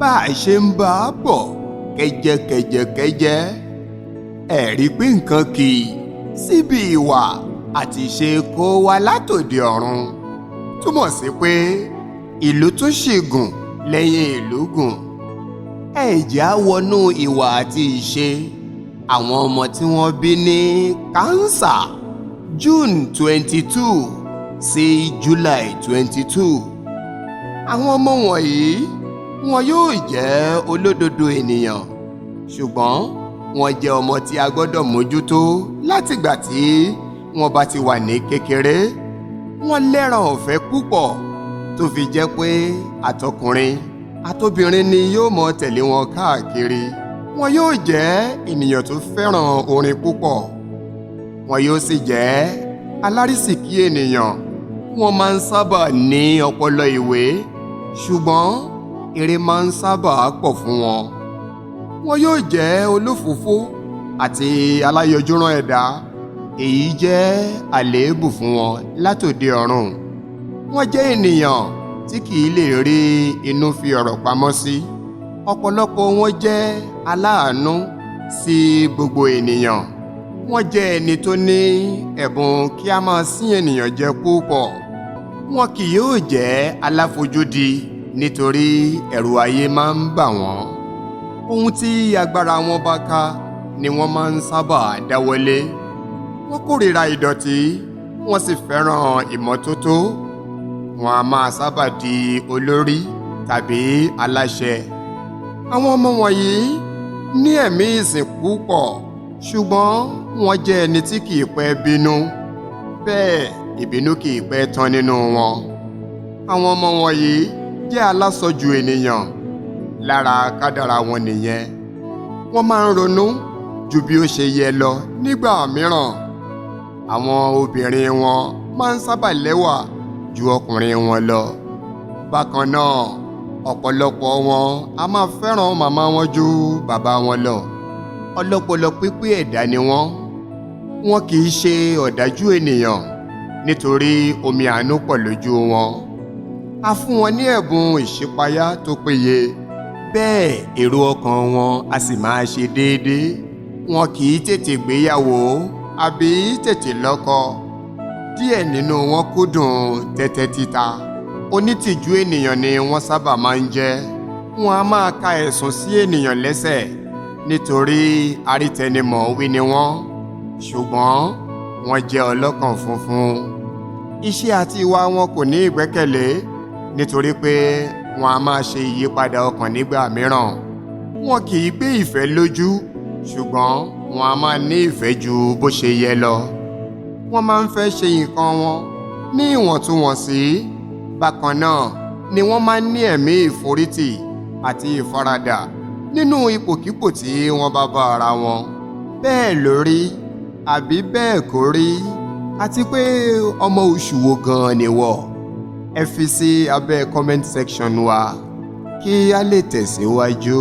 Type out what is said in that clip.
bá a ṣe ń bá a bọ̀ kẹ́jẹ́kẹ́jẹ́kẹ́jẹ́ ẹ rí pé nǹkan kì í síbi ìwà àti ìṣe kó wa látòde ọ̀run túmọ̀ sí pé ìlú tún ṣì gùn lẹ́yìn ìlú gùn. ẹ jẹ́ á wọnú ìwà àti ìṣe àwọn ọmọ tí wọ́n bí ní kánsà June 22 sí July 22. àwọn ọmọ wọ̀nyí wọn yóò jẹ́ olódodo ènìyàn ṣùgbọ́n wọ́n jẹ́ ọmọ tí a gbọ́dọ̀ mójútó látìgbà tí wọ́n bá ti wà ní kékeré. wọ́n lẹ́ran ọ̀fẹ́ púpọ̀ tó fi jẹ́ pé àtọkùnrin àtobìnrin ni yóò mọ tẹ̀lé wọn káàkiri. wọn yóò jẹ́ ènìyàn tó fẹ́ràn orin púpọ̀. wọn yóò sì jẹ́ alárísìkí ènìyàn. wọ́n máa ń sábà ní ọpọlọ ìwé ṣùgbọ́n eré máa ń sábà pọ̀ fún wọn. wọn yóò jẹ́ olófòófó àti aláyọjúràn ẹ̀dá. èyí jẹ́ àléébù fún wọn látòde ọ̀run. wọ́n jẹ́ ènìyàn tí kìí lè rí inú fi ọ̀rọ̀ pamọ́ sí. ọ̀pọ̀lọpọ̀ wọn jẹ́ aláàánú sí gbogbo ènìyàn. wọ́n jẹ́ ẹni tó ní ẹ̀bùn kí a máa sín ènìyàn jẹ púpọ̀. wọn kì yóò jẹ́ aláfojúdi nítorí ẹ̀rù ayé máa ń bà wọ́n. ohun tí agbára wọn bá ká ni wọ́n máa ń sábà dáwọ́lé. wọ́n kórìíra ìdọ̀tí wọ́n sì fẹ́ràn ìmọ́tótó. wọ́n a máa sábà di olórí tàbí aláṣẹ. àwọn ọmọ wọ̀nyí ní ẹ̀mí ìsìn púpọ̀ ṣùgbọ́n wọ́n jẹ́ ẹni tí kìí pẹ́ bínú. bẹ́ẹ̀ ìbínú kìí pẹ́ tán nínú wọn. àwọn ọmọ wọ̀nyí jẹ́ alásọjù ènìyàn. lára kádàrá wọn nìyẹn. wọ́n máa ń ronú ju bí ó ṣe yẹ lọ nígbà mìíràn. àwọn obìnrin wọn máa ń sábà lẹ́wà ju ọkùnrin wọn lọ. bákan náà ọ̀pọ̀lọpọ̀ wọn a máa fẹ́ràn màmá wọn ju bàbá wọn lọ. ọlọ́pọlọ pípé ẹ̀dá ni wọ́n. wọn kì í ṣe ọ̀dájú ènìyàn nítorí omi àánú pọ̀ lójú wọn. a fún wọn ní ẹ̀bùn ìṣípayá tó péye. bẹ́ẹ̀ èrò ọkàn wọn a sì máa ṣe déédéé. wọn kì í tètè gbéyàwó àbí tètè lọ́kọ. díẹ̀ nínú wọn kúndùn tẹ́tẹ́ títa. onítìjú ènìyàn ni wọ́n sábà máa ń jẹ́. wọn a máa ka ẹ̀sùn sí ènìyàn lẹ́sẹ̀ nítorí arítẹnimọ̀ wí ni wọ́n. ṣùgbọ́n wọ́n jẹ́ ọlọ́kàn funfun. iṣẹ́ àti ìwà wọn kò ní ìgbẹ́kẹ̀lé nítorí pé wọn a máa ṣe ìyípadà ọkàn nígbà mìíràn. wọn kì í gbé ìfẹ́ lójú ṣùgbọ́n wọn a máa ní ìfẹ́ ju bó ṣe yẹ lọ. wọ́n máa ń fẹ́ ṣe nǹkan wọn ní ìwọ̀ntúnwọ̀nsí. bákan náà ni wọ́n máa ń ní ẹ̀mí ìforítì àti ìfaradà nínú ipòkípò tí wọ́n bá bá ara wọn. bẹ́ẹ̀ ló rí àbí bẹ́ẹ̀ kò rí àti pé ọmọ oṣù wo gan-an ni wọ́? ẹ fi sí abẹ́ comment section wa kí a lè tẹ̀síwájú.